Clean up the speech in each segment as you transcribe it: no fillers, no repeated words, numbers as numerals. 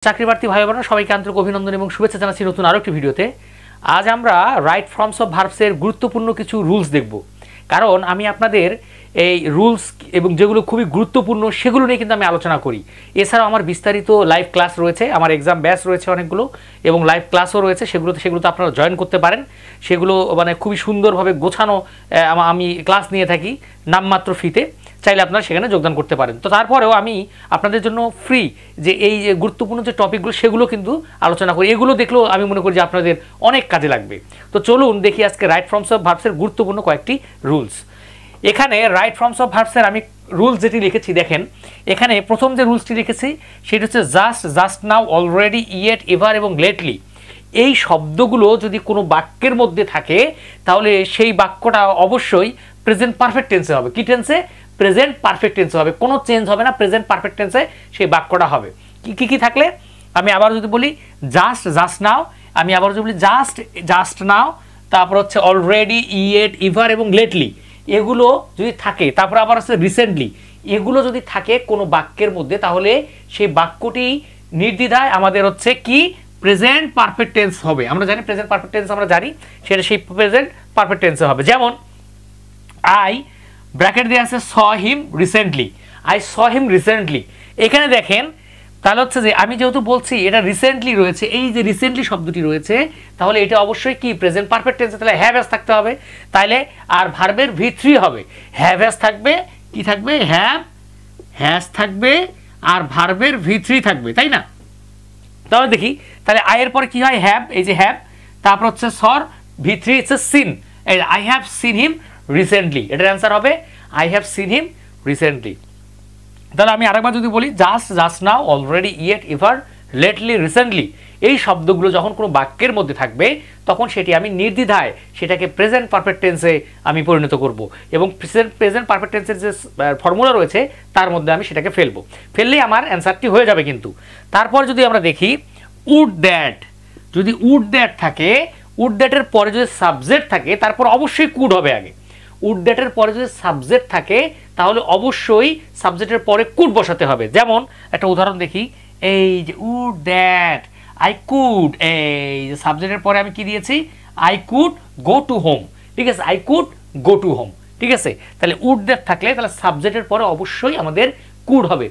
চাকরিপ্রার্থী ভাই বোনেরা সবাইকে আন্তরিক অভিনন্দন এবং শুভেচ্ছা জানাচ্ছি নতুন আরো একটি ভিডিওতে। আজ আমরা রাইট ফর্মস অফ ভার্বসের গুরুত্বপূর্ণ কিছু রুলস দেখব, কারণ আমি আপনাদের এই রুলস এবং যেগুলো খুবই গুরুত্বপূর্ণ সেগুলো নিয়ে কিন্তু আমি আলোচনা করি। এছাড়াও আমার বিস্তারিত লাইভ ক্লাস রয়েছে, আমার এক্সাম ব্যাচ রয়েছে অনেকগুলো এবং লাইভ ক্লাসও রয়েছে, সেগুলোতে আপনারা জয়েন করতে পারেন। সেগুলো মানে খুবই সুন্দরভাবে গোছানো আমি ক্লাস নিয়ে থাকি নামমাত্র ফিতে, চাইলে আপনারা সেখানে যোগদান করতে পারেন। তো তারপরেও আমি আপনাদের জন্য ফ্রি যে এই যে গুরুত্বপূর্ণ যে টপিকগুলো সেগুলো কিন্তু আলোচনা করি। এগুলো দেখলেও আমি মনে করি যে আপনাদের অনেক কাজে লাগবে। তো চলুন দেখি আজকে রাইট ফর্মস অফ ভার্বসের গুরুত্বপূর্ণ কয়েকটি রুলস। এখানে রাইট ফর্মস অফ ভার্বসের আমি রুলস যেটি লিখেছি দেখেন, এখানে প্রথম যে রুলসটি লিখেছি সেটি হচ্ছে just now, already, yet, ever এবং লেটলি। এই শব্দগুলো যদি কোনো বাক্যের মধ্যে থাকে তাহলে সেই বাক্যটা অবশ্যই প্রেজেন্ট পারফেক্ট টেন্সে হবে। কি টেন্সে? প্রেজেন্ট পারফেক্ট টেন্সে হবে, কোনো চেঞ্জ হবে না, প্রেজেন্ট পারফেক্ট টেন্সে সেই বাক্যটা হবে। কি থাকলে আমি আবার যদি বলি জাস্ট নাও, আমি আবার যদি বলি জাস্ট নাও, তারপর হচ্ছে অলরেডি, ইয়েট, ইভার এবং লেটলি, এগুলো যদি থাকে, তারপর আবার হচ্ছে রিসেন্টলি, এগুলো যদি থাকে কোনো বাক্যের মধ্যে তাহলে সেই বাক্যটি নির্দ্বিধায় আমাদের হচ্ছে কি প্রেজেন্ট পারফেক্ট টেন্স হবে। আমরা জানি প্রেজেন্ট পারফেক্ট টেন্স, আমরা জানি সেটা সেই প্রেজেন্ট পারফেক্ট টেন্সে হবে। যেমন আই ব্র্যাকেট দিয়ে আছে saw him recently, I saw him recently. এখানে দেখেন তাহলে হচ্ছে যে আমি যেহেতু বলছি এটা রিসেন্টলি রয়েছে, এই যে রিসেন্টলি শব্দটি রয়েছে তাহলে এটা অবশ্যই কি প্রেজেন্ট পারফেক্ট টেন্সে, তাহলে হ্যাভ হ্যাজ থাকতে হবে। তাইলে আর ভার্বের V3 হবে, হ্যাভ হ্যাজ থাকবে, কি থাকবে? হ্যাভ হ্যাজ থাকবে আর ভার্বের V3 থাকবে, তাই না? তাহলে দেখি তাহলে আয়ের পরে কি হয়? হ্যাভ, এই যে হ্যাভ, তারপর হচ্ছে সর V3 হচ্ছে সিন, এই I have seen him recently, এটার অ্যান্সার হবে I have seen him recently. তাহলে আমি আরেকবার যদি বলি just now, already, yet, ever, lately, recently, এই শব্দগুলো যখন কোনো বাক্যের মধ্যে থাকবে তখন সেটি আমি নির্দ্বিধায় সেটাকে প্রেজেন্ট পারফেক্ট টেন্সে আমি পরিণত করব এবং প্রেজেন্ট পারফেক্ট টেন্সের যে ফর্মুলা রয়েছে তার মধ্যে আমি সেটাকে ফেললেই আমার অ্যান্সারটি হয়ে যাবে। কিন্তু তারপর যদি আমরা দেখি উড দ্যাট, যদি উড দ্যাট থাকে, উড দ্যাটের পরে যদি সাবজেক্ট থাকে তারপর অবশ্যই কুড হবে আগে। উড দ্যাটের পরে যদি সাবজেক্ট থাকে তাহলে অবশ্যই সাবজেক্টের পরে কুড বসাতে হবে। যেমন একটা উদাহরণ দেখি, এই যে উড দ্যাট আই কুড, এই যে সাবজেক্টের পরে আমি কি দিয়েছি? I could go to home, ঠিক আছে? I could go to home, ঠিক আছে? তাহলে উড দ্যাট থাকলে তাহলে সাবজেক্টের পরে অবশ্যই আমাদের কুড হবে।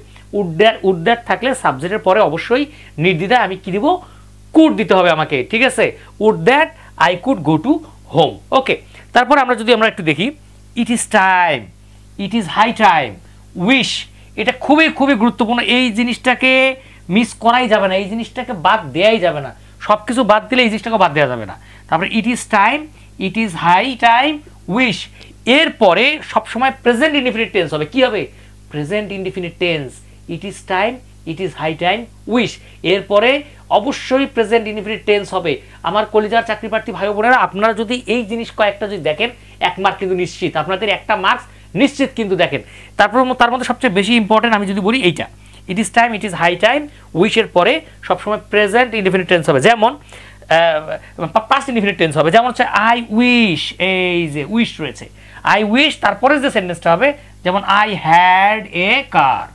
উড দ্যাট থাকলে সাবজেক্টের পরে অবশ্যই নির্দ্বিধায় আমি কি দিব? কুড দিতে হবে আমাকে, ঠিক আছে? Would that I could go to home. Okay, তারপর আমরা একটু দেখি it is time, it is high time, wish, এটা খুবই গুরুত্বপূর্ণ। এই জিনিসটাকে মিস করাই যাবে না, এই জিনিসটাকে বাদ দেওয়াই যাবে না, সব কিছু বাদ দিলে এই জিনিসটাকে বাদ দেওয়া যাবে না। তারপরে it is time, it is high time, wish, এরপরে সবসময় প্রেজেন্ট ইনডিফিনিট টেন্স হবে। কি হবে? Present indefinite tense. It is time, it is high time, wish, এরপরে অবশ্যই প্রেজেন্ট ইনডিফিনিট টেন্স হবে। আমার কলিজার চাকরিপ্রার্থী ভাই বোনেরা, আপনারা যদি এই জিনিস কয়েকটা যদি দেখেন 1 মার্ক কিন্তু নিশ্চিত, আপনাদের একটা মার্কস নিশ্চিত কিন্তু দেখেন। তার মধ্যে সবচেয়ে বেশি ইম্পর্টেন্ট আমি যদি বলি এইটা, it is time, it is high time, উইশের পরে সবসময় প্রেজেন্ট ইনডিফিনিট টেন্স হবে। যেমন পাস্ট ইনডিফিনিট টেন্স হবে, যেমন হচ্ছে আই উইশ, এই যে উইশ রয়েছে, আই উইশ, তারপরে যে সেন্টেন্সটা হবে যেমন I had a car,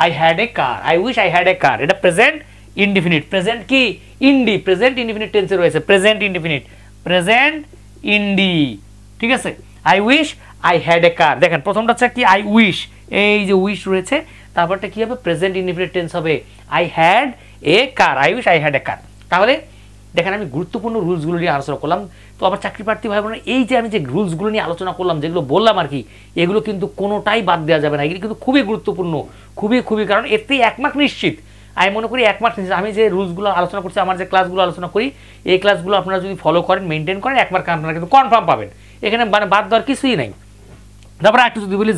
I had a car, I wish I had a car, এটা প্রেজেন্ট ইনডিফিনিট। প্রেজেন্ট কি? ইন্ডি, প্রেজেন্ট ইনডিফিনিট টেন্সে রয়েছে, প্রেজেন্ট ইনডিফিনিট, প্রেজেন্ট ইন্ডি, ঠিক আছে? I wish I had a car, দেখেন প্রথমটা হচ্ছে কি আই উইশ, এই যে উইশ রয়েছে, তারপরটা কি হবে? প্রেজেন্ট ইনডিফিনিট টেন্স হবে I had a car, I wish I had a car. তাহলে দেখেন আমি গুরুত্বপূর্ণ রুলসগুলো নিয়ে আলোচনা করলাম। তো আমার চাকরিপ্রার্থী ভাই বোনেরা, এই যে আমি যে রুলসগুলো নিয়ে আলোচনা করলাম, যেগুলো বললাম আর কি, এগুলো কিন্তু কোনোটাই বাদ দেওয়া যাবে না, এগুলো কিন্তু খুবই গুরুত্বপূর্ণ, খুবই, কারণ এতেই 1 মার্ক নিশ্চিত। আমি মনে করি 1 মার্ক নিশ্চিত। আমি যে রুলসগুলো আলোচনা করছি, আমার যে ক্লাসগুলো আলোচনা করি, এই ক্লাসগুলো আপনারা যদি ফলো করেন, মেনটেন করেন, 1 মার্ক আপনারা কিন্তু কনফার্ম পাবেন, এখানে মানে বাদ দেওয়ার কিছুই নাই। তারপরে একটু যদি বলি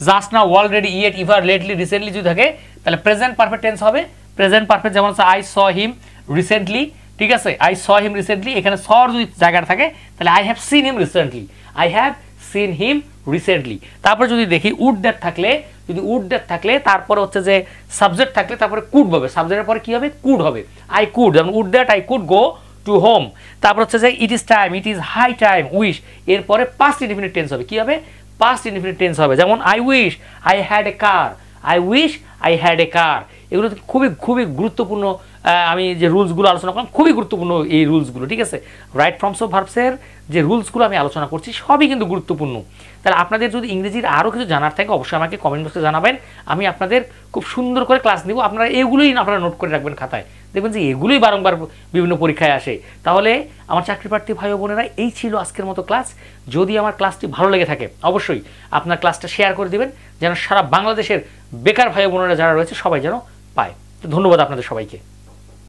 জাস্ট নাও, অলরেডি, ইয়েট, ইভার, লেটলি, রিসেন্টলি যদি থাকে তাহলে প্রেজেন্ট পারফেক্ট টেন্স হবে। প্রেজেন্ট পারফেক্ট যেমন হচ্ছে আই স হিম রিসেন্টলি, ঠিক আছে? আই স হিম রিসেন্টলি, এখানে সর যদি জায়গাটা থাকে তাহলে I have seen him recently, I have seen him recently. তারপরে যদি দেখি উড দ্যাট থাকলে, যদি উড দ্যাট থাকলে তারপরে হচ্ছে যে সাবজেক্ট থাকলে তারপরে কুড হবে, সাবজেক্টের পরে কি হবে? কুড হবে। আই কুড, যেমন would that I could go to home. তারপর হচ্ছে যে it is time, it is high time, wish, এরপরে পাস্ট ইনডিফিনিট টেন্স হবে। কি হবে? পাস্ট ইনডিফিনিট টেন্স হবে। যেমন I wish I had a car, I wish I had a car, এগুলো খুবই গুরুত্বপূর্ণ আমি যে রুলসগুলো আলোচনা করলাম খুবই গুরুত্বপূর্ণ এই রুলসগুলো, ঠিক আছে। রাইট ফর্মস অফ ভার্বসের যে রুলসগুলো আমি আলোচনা করছি সবই কিন্তু গুরুত্বপূর্ণ। তাহলে আপনাদের যদি ইংরেজির আরও কিছু জানার থাকে অবশ্যই আমাকে কমেন্ট বক্সে জানাবেন, আমি আপনাদের খুব সুন্দর করে ক্লাস নিব। আপনারা এগুলোই আপনারা নোট করে রাখবেন খাতায়, দেখবেন যে এগুলোই বারংবার বিভিন্ন পরীক্ষায় আসে। তাহলে আমার চাকরি প্রার্থী ভাই ও বোনেরা, এই ছিল আজকের মতো ক্লাস। যদি আমার ক্লাসটি ভালো লেগে থাকে অবশ্যই আপনার ক্লাসটা শেয়ার করে দিবেন, যেন সারা বাংলাদেশের বেকার ভাই ও বোনেরা যারা রয়েছে সবাই যেন পায়। ধন্যবাদ আপনাদের সবাইকে।